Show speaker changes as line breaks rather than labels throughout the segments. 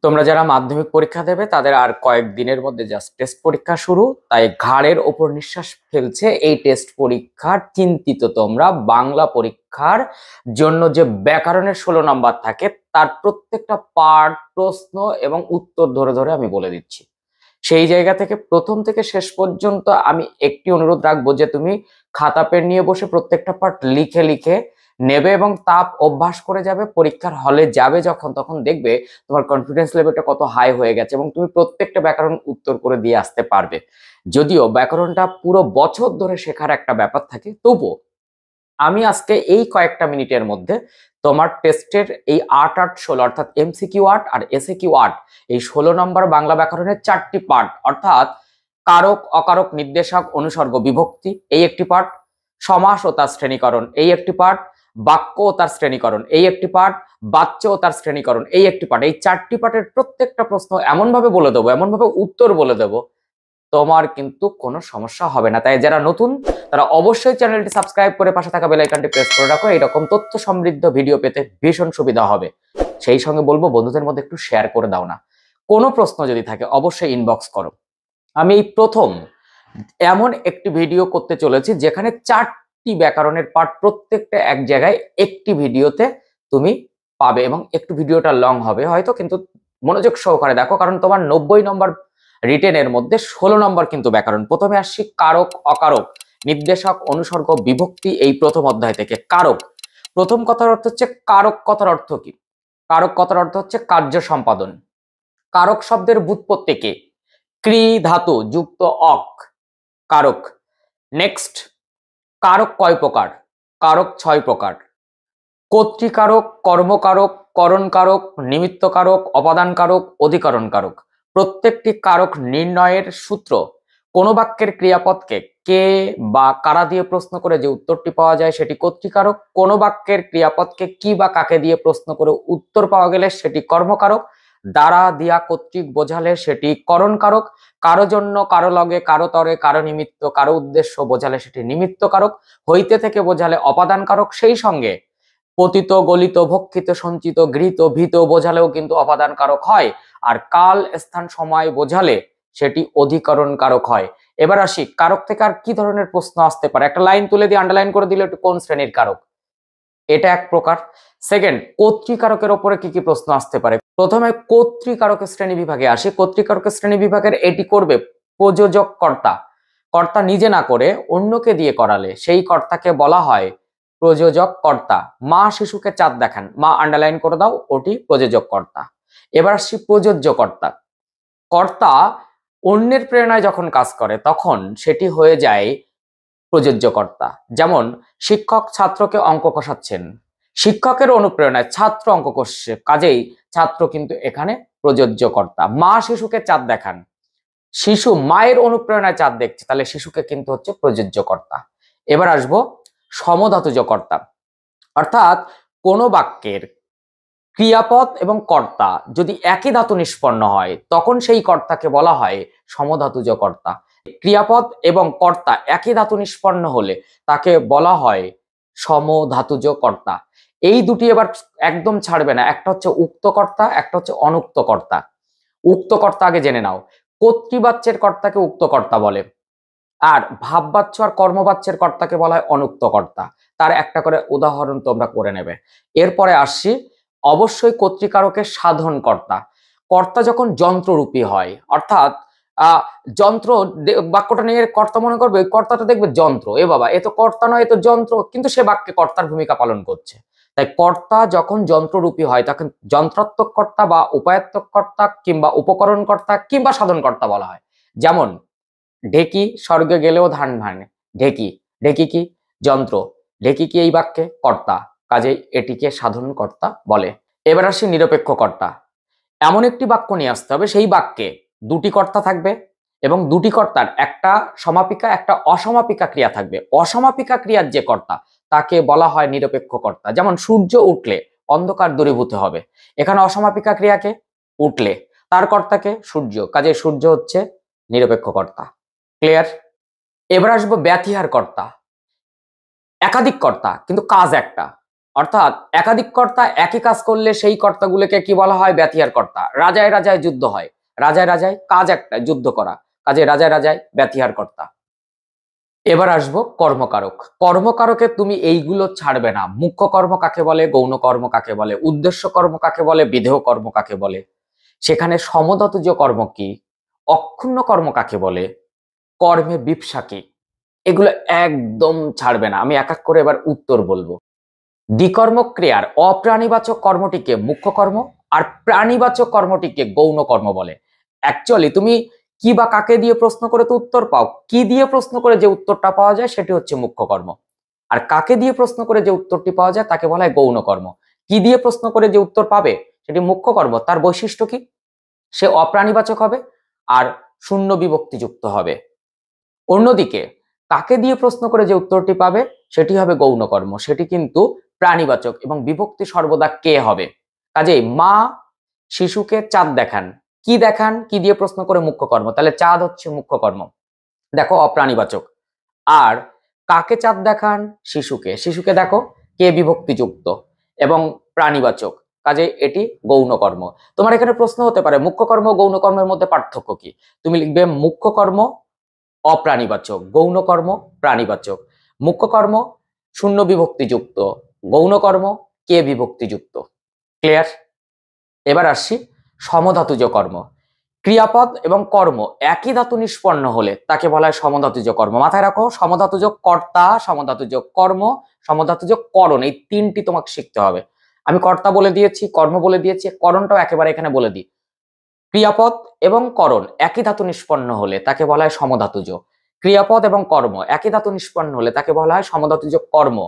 তোমরা যারা মাধ্যমিক পরীক্ষা দেবে তাদের আর কয়েকদিনের মধ্যে জাস্ট টেস্ট পরীক্ষা শুরু, তাই ঘাড়ের ওপর নিঃশ্বাস ফেলছে এই টেস্ট পরীক্ষার চিন্তিত তোমরা। বাংলা পরীক্ষার জন্য যে ব্যাকরণের 16 নম্বর থাকে তার প্রত্যেকটা পার্ট, প্রশ্ন এবং উত্তর ধরে ধরে আমি বলে দিচ্ছি। সেই জায়গা থেকে প্রথম থেকে শেষ পর্যন্ত আমি একটি অনুরোধ রাখবো যে তুমি খাতা পেন নিয়ে বসে প্রত্যেকটা পার্ট লিখে লিখে নেবে এবং তাপ অভ্যাস করে যাবে। পরীক্ষার হলে যাবে যখন, তখন দেখবে তোমার কনফিডেন্স লেভেলটা কত হাই হয়ে গেছে এবং তুমি প্রত্যেকটা ব্যাকরণ উত্তর করে দিয়ে আসতে পারবে। যদিও ব্যাকরণটা পুরো বছর ধরে শেখার একটা ব্যাপার থাকে, তবুও আমি আজকে এই কয়েকটা মিনিটের মধ্যে তোমার টেস্টের এই 8 8 16 অর্থাৎ এমসিকিউ 8 আর এসএকিউ 8 এই 16 নম্বর বাংলা ব্যাকরণের 4টি পার্ট, অর্থাৎ কারক, অকারক, নির্দেশক, অনুসর্গ, বিভক্তি এই একটি পার্ট, সমাস ও তার শ্রেণীকরণ এই একটি পার্ট, বাক্য ও তার শ্রেণীকরণ এই একটি পার্ট, বাচ্য ও তার শ্রেণীকরণ এই একটি পার্ট, এই 4টি পার্টের প্রত্যেকটা প্রশ্ন এমন ভাবে বলে দেবো, এমন ভাবে উত্তর বলে দেবো, তোমার কিন্তু কোনো সমস্যা হবে না। তাই যারা নতুন তারা অবশ্যই চ্যানেলটি সাবস্ক্রাইব করে পাশে থাকা বেল আইকনটি প্রেস করে রাখো, এরকম তথ্য সমৃদ্ধ ভিডিও পেতে ভীষণ সুবিধা হবে। সেই সঙ্গে বলবো বন্ধুদের মধ্যে একটু শেয়ার করে দাও না। কোনো প্রশ্ন যদি থাকে অবশ্যই ইনবক্স করো। আমি এই প্রথম এমন একটি ভিডিও করতে চলেছি যেখানে 4টি ব্যাকরণের পার্ট প্রত্যেকটা এক জায়গায় একটি ভিডিওতে তুমি পাবে, এবং একটু ভিডিওটা লং হবে হয়তো, কিন্তু মনোযোগ সহকারে দেখো, কারণ তোমার 90 নম্বর রিটেনের মধ্যে 16 নম্বর কিন্তু ব্যাকরণ। প্রথমে আসছি কারক, অকারক, নির্দেশক, অনুসর্গ, বিভক্তি এই প্রথম অধ্যায় থেকে। কারক, প্রথম কথার অর্থ হচ্ছে কারক কথার অর্থ কি? কারক কথার অর্থ হচ্ছে কার্য সম্পাদন। কারক শব্দের ব্যুৎপত্তি কি? ক্রি ধাতু যুক্ত অক, কারক। নেক্সট, কারক কয় প্রকার? কারক 6 প্রকার। কর্তৃকারক, কর্মকারক, করণকারক, নিমিত্তকারক, অপাদানকারক, অধিকরণকারক। প্রত্যেকটি কারক নির্ণয়ের সূত্র, কোন বাক্যের ক্রিয়াপদকে কে বা কারা দিয়ে প্রশ্ন করে যে উত্তরটি পাওয়া যায় সেটি কর্তৃকারক। কোন বাক্যের ক্রিয়াপদকে কি বা কাকে দিয়ে প্রশ্ন করে উত্তর পাওয়া গেলে সেটি কর্মকারক। দ্বারা দিয়া কর্তৃক বোঝালে সেটি করণকারক। কারো জন্য, কারো লগে, কারো তরে, কারো নিমিত্ত, কারো উদ্দেশ্য বোঝালে সেটি নিমিত্তকারক। হইতে থেকে বোঝালে অপাদানকারক। সেই সঙ্গে পতিত, গলিত, ভক্ষিত, সঞ্চিত, গৃহীত, ভীত বোঝালেও কিন্তু অপাদান কারক হয়। আর কাল, স্থান, সময় বোঝালে সেটি অধিকরণ কারক হয়। এবার আসি কারক থেকে আর কি ধরনের প্রশ্ন আসতে পারে। একটা লাইন তুলে দিয়ে আন্ডারলাইন করে দিলে একটু কোন শ্রেণীর কারক, এটা এক প্রকার। সেকেন্ড, কর্তৃকারকের ওপরে কি কি প্রশ্ন আসতে পারে। প্রথমে কর্তৃকারকের শ্রেণী বিভাগে আসি। কর্তৃকারকের শ্রেণী বিভাগের এটি করবে প্রযোজক কর্তা। কর্তা নিজে না করে অন্যকে দিয়ে করালে সেই কর্তাকে বলা হয় প্রযোজক কর্তা। মা শিশুকে চাঁদ দেখান, মা আন্ডারলাইন করে দাও, ওটি প্রযোজক কর্তা। এবার আসছি প্রযোজ্য কর্তা। কর্তা অন্যের প্রেরণায় যখন কাজ করে তখন সেটি হয়ে যায় প্রযোজ্য কর্তা। যেমন শিক্ষক ছাত্রকে অঙ্ক কষাচ্ছেন, শিক্ষকের অনুপ্রেরণায় ছাত্র অঙ্ক কষছে, কাজেই ছাত্র কিন্তু এখানে প্রযোজ্য কর্তা। মা শিশুকে চাঁদ দেখান, শিশু মায়ের অনুপ্রেরণায় চাঁদ দেখছে, তাহলে শিশুকে কিন্তু হচ্ছে প্রযোজ্য কর্তা। এবার আসবো সমধাতুজ কর্তা, অর্থাৎ কোন বাক্যের ক্রিয়াপদ এবং কর্তা যদি একই ধাতু নিষ্পন্ন হয় তখন সেই কর্তাকে বলা হয় সমধাতুজ কর্তা। ক্রিয়াপদ এবং কর্তা একই ধাতু নিষ্পন্ন হলে তাকে বলা হয় সমধাতুজ কর্তা। এই দুটি এবার একদম ছাড়বে না, একটা হচ্ছে উক্ত কর্তা, একটা হচ্ছে অনুক্ত কর্তা। উক্ত কর্তা আগে জেনে নাও। কর্তৃবাচ্যের কর্তাকে উক্ত কর্তা বলে, আর ভাববাচ্য আর কর্মবাচ্যের কর্তাকে বলা হয় অনুক্ত কর্তা। তার একটা করে উদাহরণ তোমরা করে নেবে। এরপরে আসছি অবশ্যই কর্তৃকারকের সাধন কর্তা। কর্তা যখন যন্ত্ররূপী হয়, অর্থাৎ যন্ত্র, বাক্যটা নিয়ে কর্তা মনে করবে, কর্তাটা দেখবে যন্ত্র, এ বাবা এ তো কর্তা নয়, এ তো যন্ত্র, কিন্তু সে বাক্যে কর্তার ভূমিকা পালন করছে। তাই কর্তা যখন যন্ত্ররূপী হয় তখন যন্ত্রাত্মক কর্তা বা উপায়াত্মক কর্তা কিংবা উপকরণ কর্তা কিংবা সাধন কর্তা বলা হয়। যেমন ঢেকি স্বর্গে গেলেও ধান ভাঙে, ঢেকি, ঢেকি কি? যন্ত্র। ঢেকি কি এই বাক্যে? কর্তা, কাজেই এটিকে সাধন কর্তা বলে। এবার আসি নিরপেক্ষ কর্তা। এমন একটি বাক্য নিয়ে আসতে হবে সেই বাক্যে দুটি কর্তা থাকবে এবং দুটি কর্তার একটা সমাপিকা একটা অসমাপিকা ক্রিয়া থাকবে। অসমাপিকা ক্রিয়ার যে কর্তা তাকে বলা হয় নিরপেক্ষ কর্তা। যেমন সূর্য উঠলে অন্ধকার দূরীভূত হবে, এখানে অসমাপিকা ক্রিয়াকে উঠলে, তার কর্তাকে সূর্য, কাজে সূর্য হচ্ছে নিরপেক্ষ কর্তা। ক্লিয়ার? এবার আসবো ব্যতিহার কর্তা। একাধিক কর্তা কিন্তু কাজ একটা, অর্থাৎ একাধিক কর্তা একই কাজ করলে সেই কর্তাগুলোকে কি বলা হয়? ব্যতিহার কর্তা। রাজায় রাজায় যুদ্ধ হয়, রাজায় রাজায় কাজ একটা যুদ্ধ করা, কাজে রাজায় রাজায় ব্যতিহার কর্তা। এবার আসবো কর্মকারক। কর্মকারকে তুমি এইগুলো ছাড়বে না। মুখ্য কর্ম কাকে বলে, গৌণ কর্ম কাকে বলে, উদ্দেশ্য কর্ম কাকে বলে, বিধেয় কর্ম কাকে বলে, সেখানে সমধাতুজ কর্ম কি, অক্ষুণ্ণ কর্ম কাকে বলে, কর্মে বিপ্সা কি, এগুলো একদম ছাড়বে না। আমি এক এক করে এবার উত্তর বলবো। দ্বিকর্ম ক্রিয়ার অপ্রাণীবাচক কর্মটিকে মুখ্য কর্ম আর প্রাণীবাচক কর্মটিকে গৌণ কর্ম বলে। অ্যাকচুয়ালি তুমি কি বা কাকে দিয়ে প্রশ্ন করে তো উত্তর পাও, কি দিয়ে প্রশ্ন করে যে উত্তরটা পাওয়া যায় সেটি হচ্ছে মুখ্য কর্ম, আর কাকে দিয়ে প্রশ্ন করে যে উত্তরটি পাওয়া যায় তাকে বলা হয় গৌণ কর্ম। কি দিয়ে প্রশ্ন করে যে উত্তর পাবে সেটি মুখ্য কর্ম, তার বৈশিষ্ট্য কি? সে অপ্রাণীবাচক হবে আর শূন্য বিভক্তিযুক্ত হবে। অন্যদিকে কাকে দিয়ে প্রশ্ন করে যে উত্তরটি পাবে সেটি হবে গৌণ কর্ম, সেটি কিন্তু প্রাণীবাচক এবং বিভক্তি সর্বদা কে হবে। কাজেই মা শিশুকে চাঁদ দেখান, কি দেখান? কি দিয়ে প্রশ্ন করে? মুখ্য কর্ম, তাহলে চাঁদ হচ্ছে মুখ্য কর্ম, দেখো অপ্রাণীবাচক। আর কাকে চাঁদ দেখান? শিশুকে, শিশুকে দেখো কে বিভক্তিযুক্ত এবং প্রাণীবাচক, কাজে এটি গৌণ কর্ম। তোমার এখানে প্রশ্ন হতে পারে মুখ্য কর্ম ও গৌণ কর্মের মধ্যে পার্থক্য কি? তুমি লিখবে মুখ্য কর্ম অপ্রাণীবাচক, গৌণ কর্ম প্রাণীবাচক। মুখ্য কর্ম শূন্য বিভক্তিযুক্ত, গৌণ কর্ম কে বিভক্তিযুক্ত। ক্লিয়ার? এবার আসছি সমধাতুজ কর্ম। ক্রিয়াপদ এবং কর্ম একই ধাতু নিষ্পন্ন হলে তাকে বলা হয় সমধাতুজ কর্ম। মাথায় রাখো, সমধাতুজ কর্তা, সমধাতুজ কর্ম, সমধাতুজ করণ, এই তিনটি তোমাকে শিখতে হবে। আমি কর্তা বলে দিয়েছি, কর্ম বলে দিয়েছি, করণটাও একেবারে এখানে বলে দিই। ক্রিয়াপদ এবং করণ একই ধাতু নিষ্পন্ন হলে তাকে বলা হয় সমধাতুজ। ক্রিয়াপদ এবং কর্ম একই ধাতু নিষ্পন্ন হলে তাকে বলা হয় সমধাতুজ কর্ম।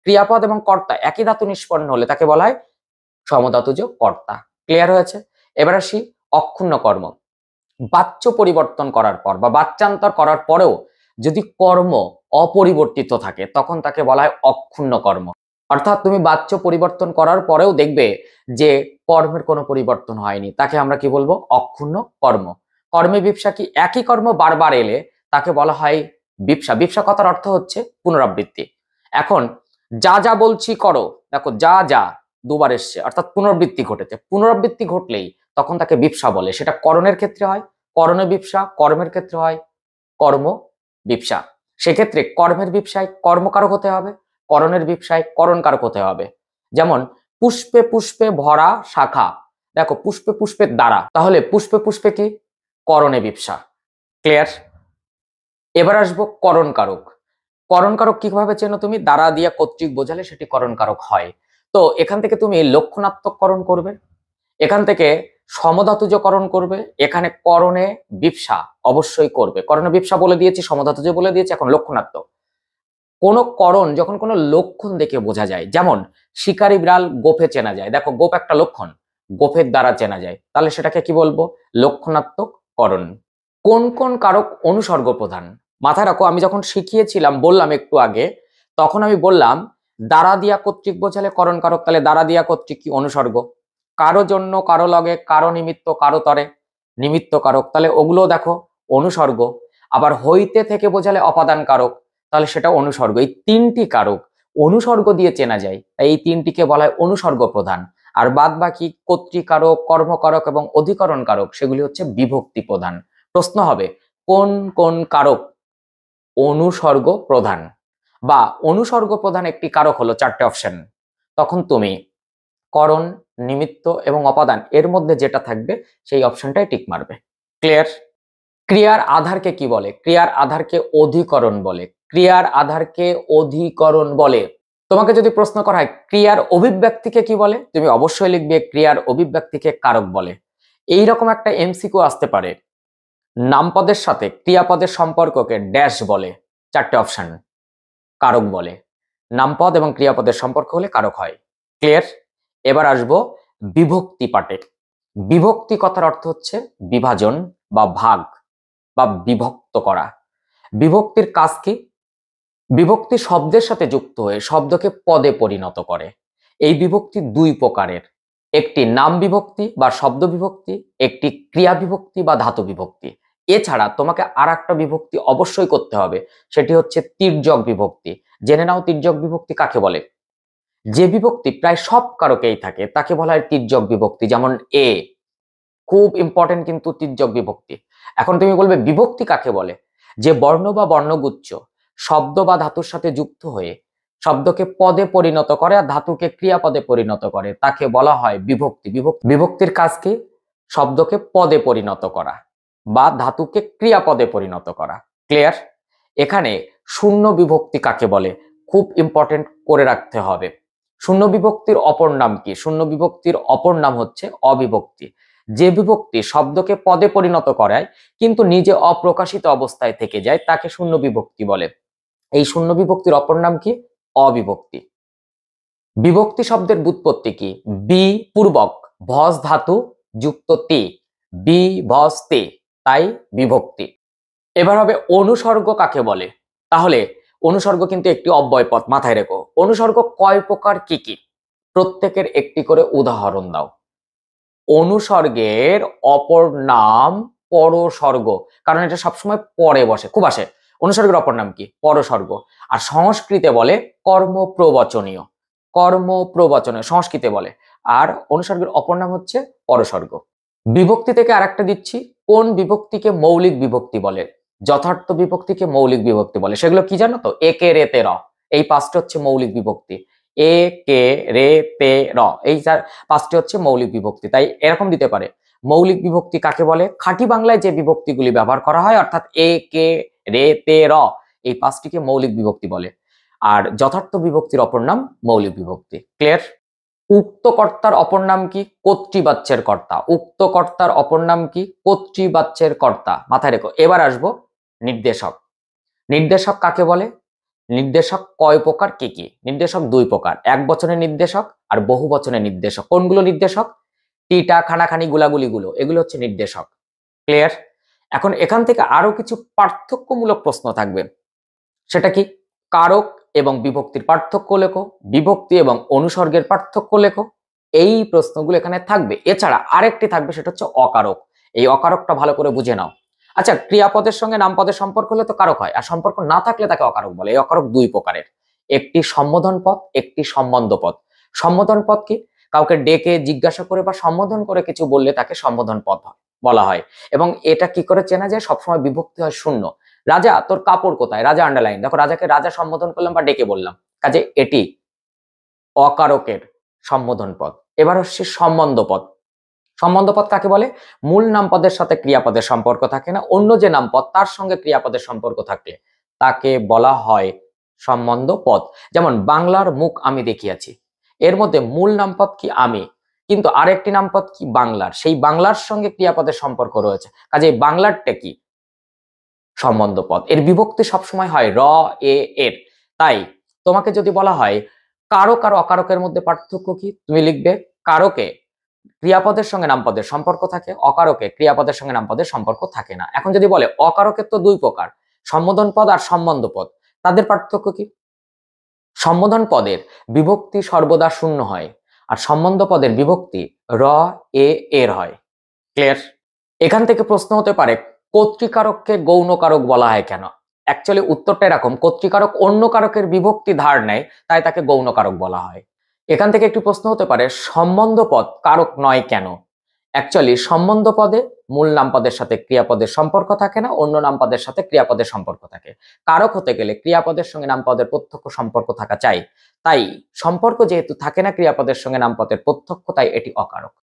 ক্রিয়াপদ এবং কর্তা একই ধাতু নিষ্পন্ন হলে তাকে বলা হয় সমধাতুজ কর্তা। ক্লিয়ার হয়েছে? এবার আসি অক্ষুণ্ণ কর্ম। বাচ্য পরিবর্তন করার পর বা বাচ্চান্তর করার পরেও যদি কর্ম অপরিবর্তিত থাকে তখন তাকে বলা হয় অক্ষুণ্ণ কর্ম। অর্থাৎ তুমি বাচ্য পরিবর্তন করার পরেও দেখবে যে কর্মের কোনো পরিবর্তন হয়নি, তাকে আমরা কি বলবো? অক্ষুণ্ণ কর্ম। কর্মে বিপ্সা কি? একই কর্ম বারবার এলে তাকে বলা হয় বিপ্সা। বিপ্সা কথার অর্থ হচ্ছে পুনরাবৃত্তি। এখন যা যা বলছি করো, দেখো যা যা দুবার এসছে, অর্থাৎ পুনরাবৃত্তি ঘটেছে। পুনরাবৃত্তি ঘটলেই তখন তাকে বিপ্সা বলে। সেটা করণের ক্ষেত্রে হয় করণে বিপ্সা, কর্মের ক্ষেত্রে হয় কর্ম বিপ্সা। সেক্ষেত্রে কর্মের বিপ্সায় কর্মকারক হতে হবে, করণের বিপ্সায় করণকারক হতে হবে। যেমন পুষ্পে পুষ্পে ভরা শাখা, দেখো পুষ্পে পুষ্পের দ্বারা, তাহলে পুষ্পে পুষ্পে কি? করণে বিপ্সা। ক্লিয়ার? এবার আসবো করণকারক। করণকারক কিভাবে চেনো তুমি? দ্বারা দিয়া কর্তৃক বোঝালে সেটি করণকারক হয়। তো এখান থেকে তুমি লক্ষণাত্মক করণ করবে, এখান থেকে সমধাতুজকরণ করবে, এখানে করণে বিপ্সা অবশ্যই করবে। করণে বিপ্সা বলে দিয়েছি, সমধাতুজ বলে দিয়েছি, এখন লক্ষণাত্মক। কোন করণ যখন কোনো লক্ষণ দেখে বোঝা যায়, যেমন শিকারী বিড়াল গোফে চেনা যায়, দেখো গোপ একটা লক্ষণ, গোফের দ্বারা চেনা যায়, তাহলে সেটাকে কি বলবো? লক্ষণাত্মক করণ। কোন কোন কারক অনুসর্গ প্রধান? মাথায় রাখো, আমি যখন শিখিয়েছিলাম বললাম একটু আগে, তখন আমি বললাম দ্বারা দিয়া কর্তৃক বোঝালে করণ কারক, তাহলে দ্বারা দিয়া কর্তৃক কি? অনুসর্গ। কারো জন্য, কারো লগে, কারো নিমিত্ত, কারো তরে নিমিত্ত কারক, তাহলে ওগুলো দেখো অনুসর্গ। আবার হইতে থেকে বোঝালে অপাদান কারক, তাহলে সেটা অনুসর্গ। এই তিনটি কারক অনুসর্গ দিয়ে চেনা যায়, তাই এই তিনটিকে বলা হয় অনুসর্গ প্রধান। আর বাদ বাকি কর্তৃকারক, কর্মকারক এবং অধিকরণ কারক সেগুলি হচ্ছে বিভক্তি প্রধান। প্রশ্ন হবে কোন কোন কারক অনুসর্গ প্রধান, বা অনুসর্গ প্রধান একটি কারক হলো, চারটে অপশন, তখন তুমি করণ, নিমিত্ত এবং অপাদান এর মধ্যে যেটা থাকবে সেই অপশনটাই টিক মারবে। ক্লিয়ার? ক্রিয়ার আধারকে কি বলে? ক্রিয়ার আধারকে অধিকরণ বলে। ক্রিয়ার আধারকে অধিকরণ বলে। তোমাকে যদি প্রশ্ন করা হয় ক্রিয়ার অভিব্যক্তিকে কি বলে, তুমি অবশ্যই লিখবে ক্রিয়ার অভিব্যক্তিকে কারক বলে। এইরকম একটা এমসিকিউ আসতে পারে, নামপদের সাথে ক্রিয়াপদের সম্পর্ককে ড্যাশ বলে, চারটে অপশন, কারক বলে। নামপদ এবং ক্রিয়াপদের সম্পর্ক হলে কারক হয়। ক্লিয়ার? এবার আসবো বিভক্তি পাঠে। বিভক্তি কথার অর্থ হচ্ছে বিভাজন বা ভাগ বা বিভক্ত করা। বিভক্তির কাজ কি? বিভক্তি শব্দের সাথে যুক্ত হয়ে শব্দকে পদে পরিণত করে। এই বিভক্তি দুই প্রকারের, একটি নাম বিভক্তি বা শব্দ বিভক্তি, একটি ক্রিয়া বিভক্তি বা ধাতু বিভক্তি। এছাড়া তোমাকে আর একটা বিভক্তি অবশ্যই করতে হবে, সেটি হচ্ছে তির্যক বিভক্তি। জেনে নাও তির্যক বিভক্তি কাকে বলে। যে বিভক্তি প্রায় সব কারকেই থাকে তাকে বলা হয় তির্যক বিভক্তি, যেমন এ। খুব ইম্পর্টেন্ট কিন্তু তির্যক বিভক্তি। এখন তুমি বলবে বিভক্তি কাকে বলে? যে বর্ণ বা বর্ণগুচ্ছ শব্দ বা ধাতুর সাথে যুক্ত হয়ে শব্দকে পদে পরিণত করে আর ধাতুকে ক্রিয়াপদে পরিণত করে তাকে বলা হয় বিভক্তি। বিভক্তির কাজ কি? শব্দকে পদে পরিণত করা বা ধাতুকে ক্রিয়াপদে পরিণত করা। ক্লিয়ার? এখানে শূন্য বিভক্তি কাকে বলে খুব ইম্পর্টেন্ট করে রাখতে হবে। শূন্য বিভক্তির অপর নাম কি? শূন্য বিভক্তির অপর নাম হচ্ছে অবিভক্তি। যে বিভক্তি শব্দকে পদে পরিণত করায় কিন্তু নিজে অপ্রকাশিত অবস্থায় থেকে যায় তাকে শূন্য বিভক্তি বলে। এই শূন্য বিভক্তির অপর নাম কি? অবিভক্তি। বিভক্তি শব্দের ব্যুৎপত্তি কি? বি পূর্বক ভস ধাতু যুক্ত তে, বি ভস তে, তাই বিভক্তি। এবার হবে অনুসর্গ কাকে বলে? তাহলে অনুসর্গ কিন্তু একটি অব্যয় পদ, মাথায় রেখো। অনুসর্গ কয় প্রকার, কি কি? প্রত্যেকের একটি করে উদাহরণ দাও। অনুসর্গের অপর নাম পরসর্গ, কারণ এটা সবসময় পরে বসে, খুব আসে। অনুসর্গের অপর নাম কি? পরসর্গ। আর সংস্কৃতে বলে কর্মপ্রবচনীয়, কর্মপ্রবচনীয় সংস্কৃতে বলে। আর অনুসর্গের অপর নাম হচ্ছে পরসর্গ। বিভক্তি থেকে আরেকটা দিচ্ছি, কোন বিভক্তিকে মৌলিক বিভক্তি বলে? যথার্থ বিভক্তিকে মৌলিক বিভক্তি বলে। সেগুলো কি জানো তো? একে রে তে র, এই পাঁচটা হচ্ছে মৌলিক বিভক্তি। এ কে রে তে র, এই পাঁচটি হচ্ছে মৌলিক বিভক্তি। তাই এরকম দিতে পারে, মৌলিক বিভক্তি কাকে বলে? খাঁটি বাংলায় যে বিভক্তিগুলি ব্যবহার করা হয়, অর্থাৎ এ কে রে তে র, এই পাঁচটিকে মৌলিক বিভক্তি বলে। আর যথার্থ বিভক্তির অপর নাম মৌলিক বিভক্তি। ক্লিয়ার? উক্ত কর্তার অপর নাম কি? কর্তৃবাচ্যের কর্তা। উক্ত কর্তার অপর নাম কি? কর্তৃবাচ্যের কর্তা, মাথায় রেখো। এবার আসবো নির্দেশক। নির্দেশক কাকে বলে? নির্দেশক কয় প্রকার, কি কি? নির্দেশক দুই প্রকার, এক বচনের নির্দেশক আর বহু বচনের নির্দেশক। কোনগুলো নির্দেশক? টিটা, খানাখানি, গুলাগুলি গুলো, এগুলো হচ্ছে নির্দেশক। ক্লিয়ার? এখন এখান থেকে আরো কিছু পার্থক্যমূলক প্রশ্ন থাকবে। সেটা কি? কারক এবং বিভক্তির পার্থক্য লেখো, বিভক্তি এবং অনুসর্গের পার্থক্য লেখো। এই প্রশ্নগুলো এখানে থাকবে। এছাড়া আরেকটি থাকবে, সেটা হচ্ছে অকারক। এই অকারকটা ভালো করে বুঝে নাও। আচ্ছা, ক্রিয়াপদের সঙ্গে নামপদের সম্পর্ক হলে তো কারক হয়, আর সম্পর্ক না থাকলে তাকে অকারক বলে। এই অকারক দুই প্রকারের, একটি সম্বোধন পদ, একটি সম্বন্ধ পদ। সম্বোধন পদ কি? কাউকে ডেকে জিজ্ঞাসা করে বা সম্বোধন করে কিছু বললে তাকে সম্বোধন পদ বলা হয়। এবং এটা কি করে চেনা যায়? সবসময় বিভক্তি হয় শূন্য। রাজা, তোর কাপড় কোথায়? রাজা আন্ডারলাইন। দেখো, রাজাকে রাজা সম্বোধন করলাম বা ডেকে বললাম, কাজে এটি অকারকের সম্বোধন পদ। এবার হচ্ছে সম্বন্ধ পদ। সম্বন্ধ পদ কাকে বলে? মূল নামপদের সাথে ক্রিয়াপদের সম্পর্ক থাকে না, অন্য যে নামপদ তার সঙ্গে ক্রিয়াপদের সম্পর্ক থাকে তাকে বলা হয় সম্বন্ধ পদ। যেমন বাংলার মুখ আমি দেখিয়াছি, এর মধ্যে মূল নামপদ কি? আমি, কিন্তু আরেকটি নামপদ কি? বাংলার। সেই বাংলার সঙ্গে ক্রিয়াপদের সম্পর্ক রয়েছে, কাজে বাংলারটা কি? সম্বন্ধ পদ। এর বিভক্তি সবসময় হয় র এ এর। তাই তোমাকে যদি বলা হয় কারক আর অকারকের মধ্যে পার্থক্য কি, তুমি লিখবে কারকে ক্রিয়াপদের সঙ্গে নামপদের সম্পর্ক থাকে, অকারকে ক্রিয়াপদের সঙ্গে নামপদের সম্পর্ক থাকে না। এখন যদি বলে অকারকের তো দুই প্রকার, সম্বোধন পদ আর সম্বন্ধ পদ, তাদের পার্থক্য কি? সম্বোধন পদের বিভক্তি সর্বদা শূন্য হয় আর সম্বন্ধ পদের বিভক্তি র এ এর হয়। ক্লিয়ার? এখান থেকে প্রশ্ন হতে পারে, কর্তৃকারককে গৌণকারক বলা হয় কেন? অ্যাকচুয়ালি উত্তরটা এরকম, কর্তৃকারক অন্য কারকের বিভক্তি ধার নেয়, তাই তাকে গৌণকারক বলা হয়। এখান থেকে একটি প্রশ্ন হতে পারে, সম্বন্ধ পদ কারক নয় কেন? অ্যাকচুয়ালি সম্বন্ধ পদে মূল নামপদের সাথে ক্রিয়াপদের সম্পর্ক থাকে না, অন্য নামপদের সাথে ক্রিয়াপদের সম্পর্ক থাকে। কারক হতে গেলে ক্রিয়াপদের সঙ্গে নামপদের প্রত্যক্ষ সম্পর্ক থাকা চাই, তাই সম্পর্ক যেহেতু থাকে না ক্রিয়াপদের সঙ্গে নামপদের প্রত্যক্ষ, তাই এটি অকারক।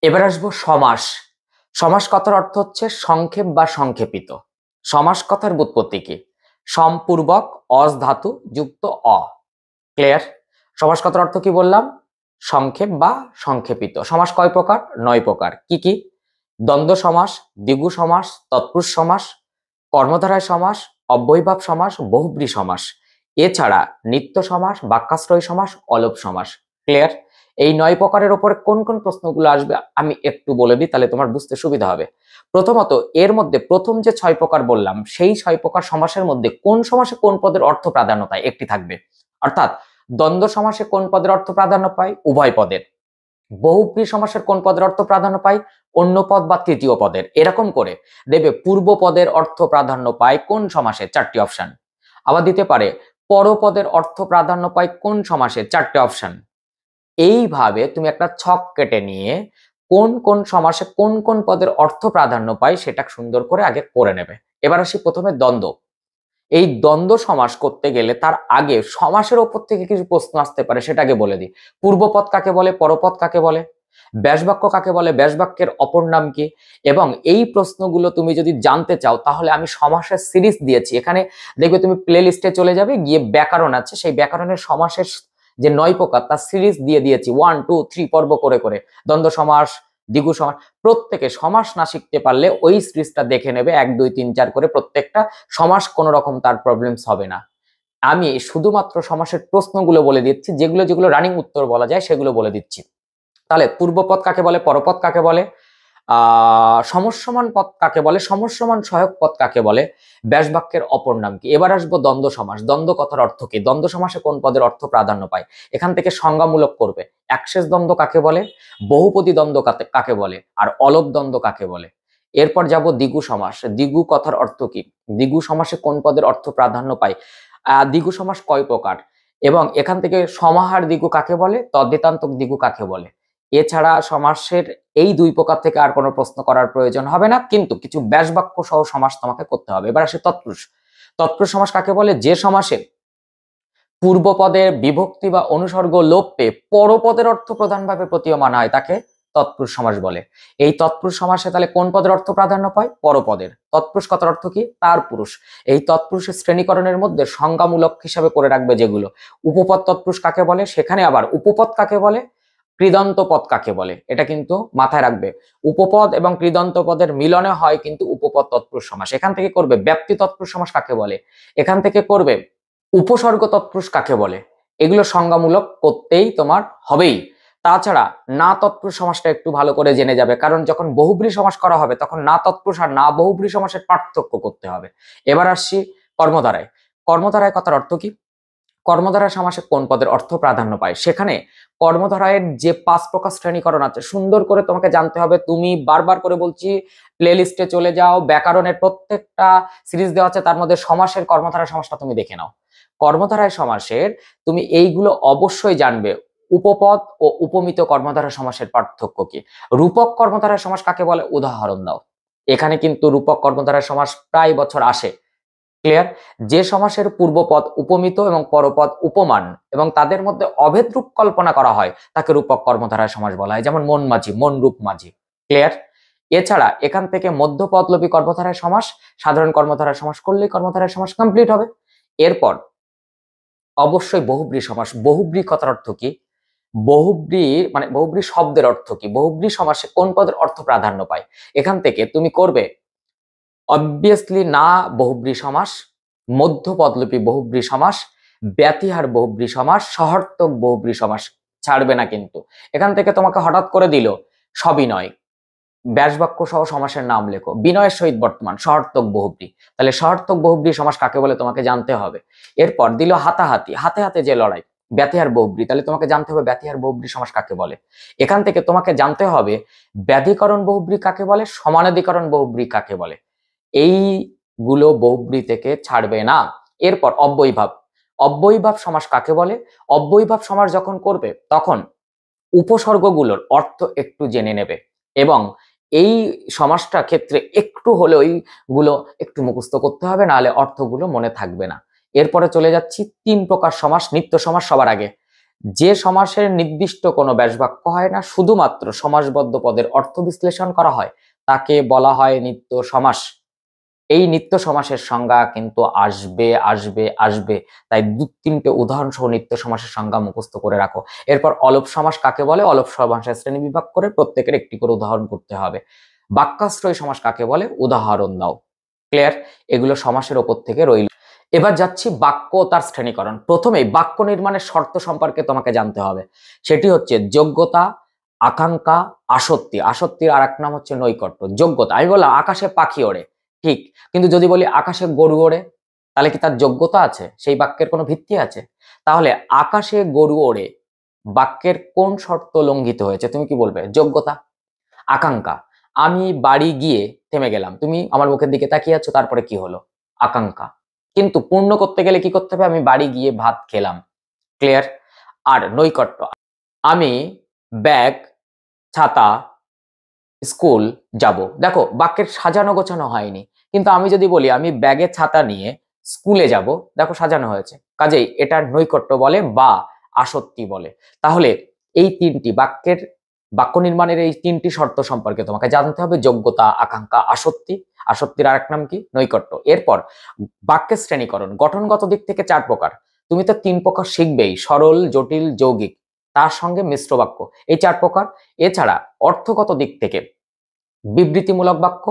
এবার আসবো সমাস। সমাস কথার অর্থ হচ্ছে সংক্ষেপ বা সংক্ষেপিত। সমাস কথার ব্যুৎপত্তি কি? সম্পূর্বক অস ধাতু যুক্ত অ। ক্লিয়ার? সমাস কথার অর্থ কি বললাম? সংক্ষেপ বা সংক্ষেপিত। সমাস কয় প্রকার? 9 প্রকার। কি কি? দ্বন্দ্ব সমাস, দ্বিগু সমাস, তৎপুরুষ সমাস, কর্মধারয় সমাস, অব্যয়ীভাব সমাস, বহুব্রী সমাস। এছাড়া নিত্য সমাস, বাক্যাশ্রয় সমাস, অলোপ সমাস। ক্লিয়ার? এই 9 প্রকারের উপরে কোন কোন প্রশ্নগুলো আসবে আমি একটু বলে দিই, তাহলে তোমার বুঝতে সুবিধা হবে। প্রথমত, এর মধ্যে প্রথম যে 6 প্রকার বললাম, সেই 6 প্রকার সমাসের মধ্যে কোন সমাসে কোন পদের অর্থ প্রাধান্য পায় একটি থাকবে। অর্থাৎ দ্বন্দ্ব সমাসে কোন পদের অর্থ প্রাধান্য পায়? উভয় পদের। বহুব্রী সমাসের কোন পদের অর্থ প্রাধান্য পায়? অন্য পদ বা তৃতীয় পদের। এরকম করে দেবে পূর্ব পদের অর্থ প্রাধান্য পায় কোন সমাসে? 4টি অপশন। আবার দিতে পারে পরপদের অর্থ প্রাধান্য পায় কোন সমাসে? 4টে অপশন। এইভাবে তুমি একটা ছক কেটে নিয়ে কোন কোন সমাসে কোন কোন পদের অর্থ প্রাধান্য পায় সেটা সুন্দর করে আগে করে নেবে। এবার আসি প্রথমে দ্বন্দ্ব। এই দ্বন্দ্ব সমাস করতে গেলে তার আগে সমাসের ওপর থেকে কিছু প্রশ্ন আসতে পারে, সেটা আগে বলে দিই। পূর্বপদ কাকে বলে, পরপদ কাকে বলে, ব্যাসবাক্য কাকে বলে, ব্যাসবাক্যের অপর নাম কি? এবং এই প্রশ্নগুলো তুমি যদি জানতে চাও তাহলে আমি সমাসের সিরিজ দিয়েছি, এখানে দেখবে তুমি প্লে লিস্টে চলে যাবে, গিয়ে ব্যাকরণ আছে, সেই ব্যাকরণের সমাসের যে 9 প্রকার তার সিরিজ দিয়ে দিয়েছি 1 2 3 পর্ব করে করে। দ্বন্দ্ব সমাস, দ্বিগু সমাস, প্রত্যেকে সমাস না শিখতে পারলে ওই সিরিজটা দেখে নেবে 1 2 3 4 করে, প্রত্যেকটা সমাস কোনো রকম তার প্রবলেমস হবে না। আমি শুধুমাত্র সমাসের প্রশ্নগুলো বলে দিচ্ছি, যেগুলো যেগুলো রানিং উত্তর বলা যায় সেগুলো বলে দিচ্ছি। তাহলে পূর্বপদ কাকে বলে, পরপদ কাকে বলে, সমসমান পদ কাকে বলে, সমসমান সহায়ক পদ কাকে বলে, ব্যাসবাক্যের অপর নাম কি? এবার আসবো দ্বন্দ্ব সমাস। দ্বন্দ্ব কথার অর্থ কি? দ্বন্দ্ব সমাসে কোন পদের অর্থ প্রাধান্য পায়? এখান থেকে সংজ্ঞামূলক করবে। একশেষ দ্বন্দ্ব কাকে বলে, বহুপদী দ্বন্দ্ব কাকে বলে, আর অলপ দ্বন্দ্ব কাকে বলে। এরপর যাব দ্বিগু সমাস। দ্বিগু কথার অর্থ কি? দ্বিগু সমাসে কোন পদের অর্থ প্রাধান্য পায়? দ্বিগু সমাস কয় প্রকার, এবং এখান থেকে সমাহার দ্বিগু কাকে বলে, তদ্ধিতান্তক দ্বিগু কাকে বলে। এছাড়া সমাসের এই 2 প্রকার থেকে আর কোনো প্রশ্ন করার প্রয়োজন হবে না, কিন্তু কিছু ব্যাসবাক্য সহ সমাস তোমাকে করতে হবে। এবার আসে তৎপুরুষ। তৎপুরুষ সমাস কাকে বলে? যে সমাসে পূর্বপদের বিভক্তি বা অনুসর্গ লোপ পেয়ে পরপদের অর্থ প্রধানভাবে প্রতীয়মান হয় তাকে তৎপুরুষ সমাস বলে। এই তৎপুরুষ সমাসে তাহলে কোন পদের অর্থ প্রাধান্য পায়? পরপদের। তৎপুরুষ কথার অর্থ কি? তার পুরুষ। এই তৎপুরুষের শ্রেণীকরণের মধ্যে সংজ্ঞামূলক হিসাবে করে রাখবে যেগুলো। উপপদ তৎপুরুষ কাকে বলে, সেখানে আবার উপপদ কাকে বলে, কৃদন্ত পদ কাকে বলে, এটা কিন্তু মাথায় রাখবে। উপপদ এবং কৃদন্ত পদের মিলনে হয় কিন্তু উপপদ তৎপুরুষ সমাস। এখান থেকে করবে ব্যাপ্তি তৎপুরুষ সমাস কাকে বলে, এখান থেকে করবে উপসর্গ তৎপুরুষ কাকে বলে। এগুলো সংজ্ঞামূলক করতেই তোমার হবেই। তাছাড়া না তৎপুরুষ সমাসটা একটু ভালো করে জেনে যাবে, কারণ যখন বহুব্রী সমাস করা হবে তখন না তৎপুরুষ আর না বহুব্রী সমাসের পার্থক্য করতে হবে। এবার আসছি কর্মধারায়। কর্মধারায় কথার অর্থ কি? কর্মধারা সমাসে কোন পদের অর্থ প্রাধান্য পায়? সেখানে কর্মধারায়ের যে 5 প্রকার শ্রেণীকরণ আছে সুন্দর করে তোমাকে জানতে হবে। তুমি বারবার করে বলছি প্লে লিস্টে চলে যাও, ব্যাকরণের প্রত্যেকটা সিরিজ দেওয়া আছে, তার মধ্যে সমাসের কর্মধারা সমাসটা তুমি দেখে নাও। কর্মধারায় সমাসের তুমি এইগুলো অবশ্যই জানবে। উপপদ ও উপমিত কর্মধারা সমাসের পার্থক্য কি? রূপক কর্মধারা সমাস কাকে বলে? উদাহরণ দাও। এখানে কিন্তু রূপক কর্মধারা সমাস প্রায় বছর আসে। ক্লিয়ার? যে সমাসের পূর্বপদ উপমিত এবং পরপদ উপমান এবং তাদের মধ্যে অভেদ রূপ কল্পনা করা হয় তাকে রূপক কর্মধারায় সমাস বলা হয়, যেমন মন মাঝি, মন রূপ মাঝি। ক্লিয়ার? এছাড়া এখান থেকে মধ্যপদলোপী কর্মধারায় সমাস, সাধারণ কর্মধারায় সমাস করলেই কর্মধারায় সমাস কমপ্লিট হবে। এরপর অবশ্যই বহুব্রী সমাস। বহুব্রী কথার অর্থ কি? বহুব্রী মানে বহুব্রী শব্দের অর্থ কি? বহুব্রী সমাসে কোন পদের অর্থ প্রাধান্য পায়? এখান থেকে তুমি করবে অবভিয়াসলি না বহুব্রী সমাস, মধ্যপদলোপী বহুব্রী সমাস, ব্যতিহার বহুব্রী সমাস, সহার্থক বহুব্রী সমাস, ছাড়বে না কিন্তু। এখান থেকে তোমাকে হঠাৎ করে দিল সবিনয়, ব্যাসবাক্য সহ সমাসের নাম লেখো, বিনয়ের সহিত বর্তমান, সহার্থক বহুব্রী। তাহলে সহার্থক বহুব্রী সমাস কাকে বলে তোমাকে জানতে হবে। এরপর দিল হাতাহাতি, হাতে হাতে যে লড়াই, ব্যতিহার বহুব্রী, তাহলে তোমাকে জানতে হবে ব্যতিহার বহুব্রী সমাস কাকে বলে। এখান থেকে তোমাকে জানতে হবে ব্যাধিকরণ বহুব্রী কাকে বলে, সমানাধিকরণ বহুব্রী কাকে বলে। এইগুলো বহুব্রী থেকে ছাড়বে না। এরপর অব্যয়ীভাব। অব্যয়ীভাব সমাস কাকে বলে? অব্যয়ীভাব সমাস যখন করবে তখন উপসর্গগুলোর অর্থ একটু জেনে নেবে, এবং এই সমাসটা ক্ষেত্রে একটু হলে ওইগুলো একটু মুখস্থ করতে হবে, নাহলে অর্থগুলো মনে থাকবে না। এরপরে চলে যাচ্ছি 3 প্রকার সমাস। নিত্য সমাস সবার আগে। যে সমাসের নির্দিষ্ট কোনো ব্যাসবাক্য হয় না, শুধুমাত্র সমাসবদ্ধ পদের অর্থ বিশ্লেষণ করা হয় তাকে বলা হয় নিত্য সমাস। এই নিত্য সমাসের সংজ্ঞা কিন্তু আসবে আসবে আসবে, তাই 2-3টে উদাহরণ সহ নিত্য সমাসের সংজ্ঞা মুখস্থ করে রাখো। এরপর অলপ সমাস কাকে বলে? অলপ সমাসের শ্রেণী বিভাগ করে প্রত্যেকের একটি করে উদাহরণ করতে হবে। বাক্যাশ্রয় সমাস কাকে বলে? উদাহরণ দাও। ক্লিয়ার? এগুলো সমাসের ওপর থেকে রইল। এবার যাচ্ছি বাক্য ও তার শ্রেণীকরণ। প্রথমেই বাক্য নির্মাণের শর্ত সম্পর্কে তোমাকে জানতে হবে। সেটি হচ্ছে যোগ্যতা, আকাঙ্ক্ষা, আসক্তি। আসক্তির আর এক নাম হচ্ছে নৈকট্য। যোগ্যতা, আমি বললাম আকাশে পাখি ওড়ে, ঠিক, কিন্তু যদি বলি আকাশে গরু ওড়ে, তাহলে কি তার যোগ্যতা আছে? সেই বাক্যের কোনো ভিত্তি আছে? তাহলে আকাশে গরু ওড়ে বাক্যের কোন শর্ত লঙ্ঘিত হয়েছে? তুমি কি বলবে? যোগ্যতা। আকাঙ্ক্ষা, আমি বাড়ি গিয়ে থেমে গেলাম, তুমি আমার মুখের দিকে তাকিয়ে আছো, তারপরে কি হলো? আকাঙ্ক্ষা। কিন্তু পূর্ণ করতে গেলে কি করতে হবে? আমি বাড়ি গিয়ে ভাত খেলাম। ক্লিয়ার? আর নৈকট্য, আমি ব্যাগ, ছাতা, স্কুল যাব। দেখো বাক্যের সাজানো গোছানো হয়নি, কিন্তু আমি যদি বলি আমি ব্যাগে ছাতা নিয়ে স্কুলে যাব, দেখো সাজানো হয়েছে। কাজেই এটার নৈকট্য বলে বা আসক্তি বলে। তাহলে এই তিনটি বাক্যের, বাক্য নির্মাণের এই তিনটি শর্ত সম্পর্কে তোমাকে জানতে হবে: যোগ্যতা, আকাঙ্ক্ষা, আসক্তি। আসক্তির আরেক নাম কি? নৈকট্য। এরপর বাক্যের শ্রেণীকরণ, গঠনগত দিক থেকে 4 প্রকার। তুমি তো 3 প্রকার শিখবেই: সরল, জটিল, যৌগিক, তার সঙ্গে মিশ্র বাক্য, এই 4 প্রকার। এছাড়া অর্থগত দিক থেকে বিবৃতিমূলক বাক্য,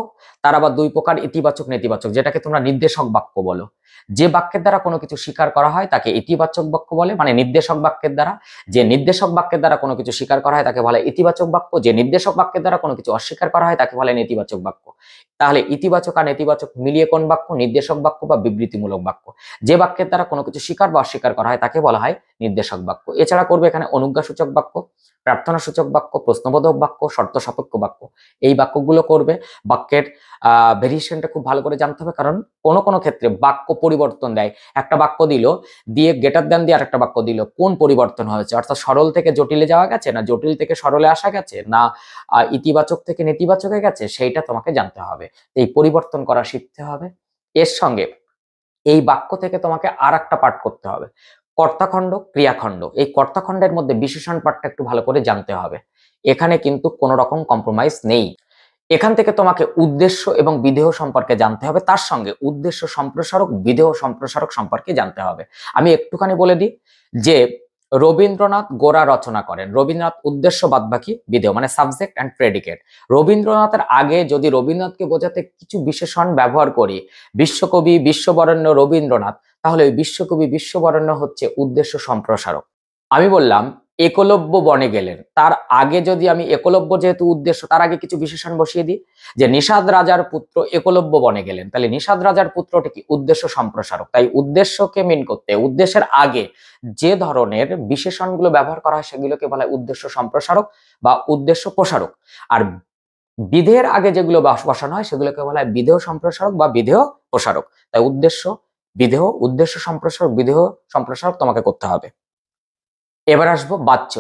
তার আবার 2 প্রকার: ইতিবাচক, নেতিবাচক, যেটাকে তোমরা নির্দেশক বাক্য বলো। যে বাক্যের দ্বারা কোনো কিছু স্বীকার করা হয় তাকে ইতিবাচক বাক্য বলে, মানে নির্দেশক বাক্যের দ্বারা। যে নির্দেশক বাক্যের দ্বারা কোনো কিছু স্বীকার করা হয় তাকে বলে ইতিবাচক বাক্য। যে নির্দেশক বাক্যের দ্বারা কোনো কিছু অস্বীকার করা হয় তাকে বলে নেতিবাচক বাক্য। তাহলে ইতিবাচক আর নেতিবাচক মিলিয়ে কোন বাক্য? নির্দেশক বাক্য বা বিবৃতিমূলক বাক্য। যে বাক্যের দ্বারা কোনো কিছু স্বীকার বা অস্বীকার করা হয় তাকে বলা হয় নির্দেশক বাক্য। এছাড়া করবে এখানে অনুজ্ঞাসূচক বাক্য, প্রার্থনাসূচক বাক্য, প্রশ্নবোধক বাক্য, শর্ত সাপেক্ষ বাক্য, এই বাক্যগুলো করবে। বাক্যের ভেরিয়েশনটা খুব ভালো করে জানতে হবে, কারণ কোনো কোনো ক্ষেত্রে বাক্য পরিবর্তন দেয়। একটা বাক্য দিল, দিয়ে গ্রেটার দ্যান দিয়ে আরেকটা বাক্য দিল, কোন পরিবর্তন হয়েছে? অর্থাৎ সরল থেকে জটিলে যাওয়া গেছে, না জটিল থেকে সরলে আসা গেছে, না ইতিবাচক থেকে নেতিবাচকে গেছে, সেইটা তোমাকে জানতে হবে। এই পরিবর্তন করা শিখতে হবে। এর সঙ্গে এই বাক্য থেকে তোমাকে আর একটা পাঠ করতে হবে, কর্তাখণ্ড, ক্রিয়াখণ্ড। এই কর্তাখণ্ডের মধ্যে বিশেষণ পাঠটা একটু ভালো করে জানতে হবে। এখানে কিন্তু কোনো রকম কম্প্রোমাইজ নেই। এখান থেকে তোমাকে উদ্দেশ্য এবং বিধেয় সম্পর্কে জানতে হবে, তার সঙ্গে উদ্দেশ্য সম্প্রসারক, বিধেয় সম্প্রসারক সম্পর্কে জানতে হবে। আমি একটুখানি বলে দিই যে রবীন্দ্রনাথ গোরা রচনা করেন। রবীন্দ্রনাথ উদ্দেশ্য বাদবাকি বিধেয়, মানে সাবজেক্ট অ্যান্ড প্রেডিকেট। রবীন্দ্রনাথের আগে যদি রবীন্দ্রনাথকে বোঝাতে কিছু বিশেষণ ব্যবহার করি, বিশ্বকবি, বিশ্ববরেণ্য রবীন্দ্রনাথ, তাহলে ওই বিশ্বকবি, বিশ্ববরেণ্য হচ্ছে উদ্দেশ্য সম্প্রসারক। আমি বললাম একলব্য বনে গেলেন, তার আগে যদি আমি একলব্য যেহেতু উদ্দেশ্য, তার আগে কিছু বিশেষণ বসিয়ে দিই যে নিষাদ রাজার পুত্র একলব্য বনে গেলেন, তাহলে নিষাদ রাজার পুত্রটি কি? উদ্দেশ্য সম্প্রসারক। তাই উদ্দেশ্যকে মিন করতে উদ্দেশ্যের আগে যে ধরনের বিশেষণগুলো ব্যবহার করা হয় সেগুলোকে বলা হয় উদ্দেশ্য সম্প্রসারক বা উদ্দেশ্য প্রসারক। আর বিধেয়ের আগে যেগুলো বসানো হয় সেগুলোকে বলা হয় বিধেয় সম্প্রসারক বা বিধেয় প্রসারক। তাই উদ্দেশ্য, বিধেয়, উদ্দেশ্য সম্প্রসারক, বিধেয় সম্প্রসারক তোমাকে করতে হবে। এবার আসবো বাচ্য।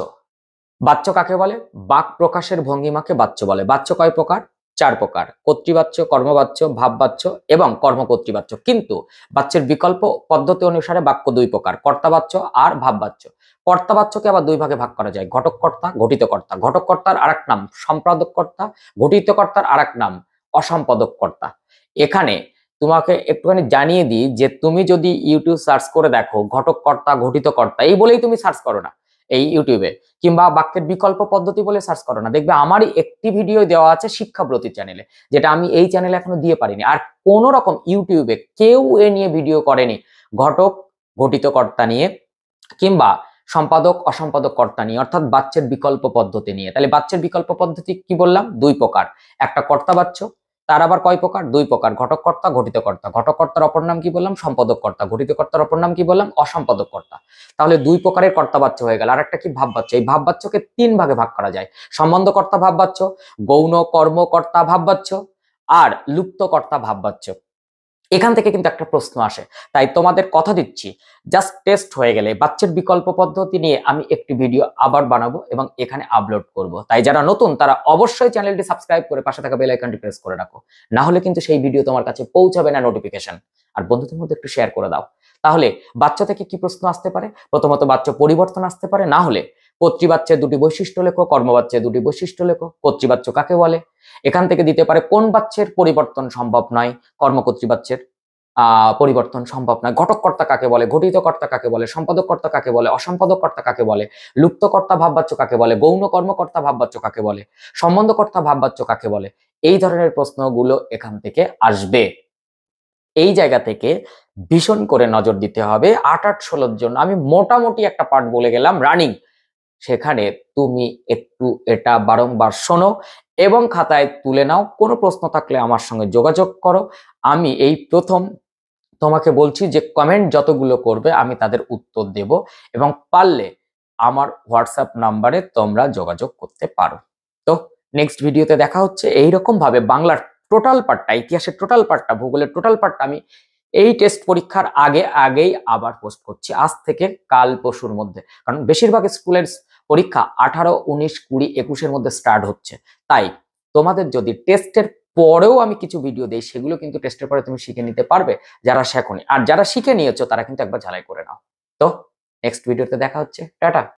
বাচ্য কাকে বলে? বাক প্রকাশের ভঙ্গিমাকে বাচ্য বলে। বাচ্য কয় প্রকার? 4 প্রকার: কর্তৃবাচ্য, কর্মবাচ্য, ভাববাচ্য এবং কর্মকর্তৃবাচ্য। কিন্তু বাচ্যের বিকল্প পদ্ধতি অনুসারে বাক্য 2 প্রকার: কর্তাবাচ্য আর ভাববাচ্য। কর্তাবাচ্যকে আবার 2 ভাগে ভাগ করা যায়: ঘটককর্তা, ঘটিতকর্তা। ঘটককর্তার আরেক নাম সম্পাদককর্তা, ঘটিতকর্তার আরেক নাম অসম্পাদককর্তা। এখানে তোমাকে একটুখানি জানিয়ে দিই যে তুমি যদি ইউটিউব সার্চ করে দেখো ঘটককর্তা, ঘটিতকর্তা এই বলেই তুমি সার্চ করো না এই ইউটিউবে, কিংবা বাক্যের বিকল্প পদ্ধতি বলে সার্চ করো না, দেখবে আমারই একটি ভিডিও দেওয়া আছে শিক্ষাব্রতী চ্যানেলে, যেটা আমি এই চ্যানেলে এখনো দিয়ে পারিনি। আর কোন রকম ইউটিউবে কেউ এ নিয়ে ভিডিও করেনি, ঘটক ঘটিত কর্তা নিয়ে কিংবা সম্পাদক অসম্পাদক কর্তা নিয়ে, অর্থাৎ বাচ্যের বিকল্প পদ্ধতি নিয়ে। তাহলে বাচ্যের বিকল্প পদ্ধতি কি বললাম? 2 প্রকার। একটা কর্তা বাচ্য, তার আবার কয় প্রকার? 2 প্রকার: ঘটক কর্তা, ঘটিত কর্তা। ঘটক কর্তার অপর নাম কি বললাম? সম্পাদক কর্তা। ঘটিত কর্তার অপর নাম কি বললাম? অসম্পাদক কর্তা। তাহলে 2 প্রকারের কর্তা বাচ্য হয়ে গেল। আর একটা কি? ভাব বাচ্য। এই ভাব বাচ্যকে 3 ভাগে ভাগ করা যায়: সম্বন্ধ কর্তা ভাব বাচ্য, গৌণ কর্মকর্তা ভাব বাচ্য আর লুপ্ত কর্তা ভাব বাচ্য। এখান থেকে কিন্তু একটা প্রশ্ন আসে, তাই তোমাদের কথা দিচ্ছি জাস্ট টেস্ট হয়ে গেলে বাচ্চার বিকল্প পদ্ধতি নিয়ে আমি একটি ভিডিও আবার বানাবো এবং এখানে আপলোড করব। তাই যারা নতুন তারা অবশ্যই চ্যানেলটি সাবস্ক্রাইব করে পাশে থাকা বেল আইকনটি প্রেস করে রাখো, না হলে কিন্তু সেই ভিডিও তোমার কাছে পৌঁছাবে না নোটিফিকেশন। আর বন্ধুদের মধ্যে একটু শেয়ার করে দাও। তাহলে বাচ্চা থেকে কি প্রশ্ন আসতে পারে? প্রথমত বাচ্চা পরিবর্তন আসতে পারে, না হলে কর্তৃবাচ্যের 2টি বৈশিষ্ট্য লেখো, কর্মবাচ্যের 2টি বৈশিষ্ট্য লেখো। কর্তৃবাচ্য কাকে বলে? এখান থেকে দিতে পারে কোন বাচ্যের পরিবর্তন সম্ভব নয়? কর্মকর্তৃবাচ্যের পরিবর্তন সম্ভব নয়। ঘটককর্তা কাকে বলে? ঘটিতকর্তা কাকে বলে? সম্পাদককর্তা কাকে বলে? অসম্পাদককর্তা কাকে বলে? লুপ্তকর্তা ভাববাচ্য কাকে বলে? গৌণ কর্মকর্তা ভাববাচ্য কাকে বলে? সম্বন্ধকর্তা ভাববাচ্য কাকে বলে? এই ধরনের প্রশ্নগুলো এখান থেকে আসবে। এই জায়গা থেকে ভীষণ করে নজর দিতে হবে। 8-8 16 জন্য আমি মোটামুটি একটা পার্ট বলে গেলাম রানিং, সেখানে তুমি একটু এটা বারংবার শোনো এবং খাতায় তুলে নাও। কোনো প্রশ্ন থাকলে আমার সঙ্গে যোগাযোগ করো। আমি এই প্রথম তোমাকে বলছি যে কমেন্ট যতগুলো করবে আমি তাদের উত্তর দেব, এবং পারলে আমার হোয়াটসঅ্যাপ নাম্বারে তোমরা যোগাযোগ করতে পারো। তো নেক্সট ভিডিওতে দেখা হচ্ছে। এইরকম ভাবে বাংলার টোটাল পার্টটা, ইতিহাসের টোটাল পার্টটা, ভূগোলের টোটাল পার্টটা আমি এই টেস্ট পরীক্ষার আগেই আবার পোস্ট করছি, আজ থেকে কাল পরশুর মধ্যে, কারণ বেশিরভাগ স্কুলের পরীক্ষা 18, 19, 20, 21-এর মধ্যে স্টার্ট হচ্ছে। তাই তোমাদের যদি টেস্টের পরেও আমি কিছু ভিডিও দেই, সেগুলো কিন্তু টেস্টের পরে তুমি শিখে নিতে পারবে যারা শেখোনি, আর যারা শিখে নিয়েছো তারা কিন্তু একবার ঝালাই করে নাও। তো নেক্সট ভিডিওতে দেখা হচ্ছে, টাটা।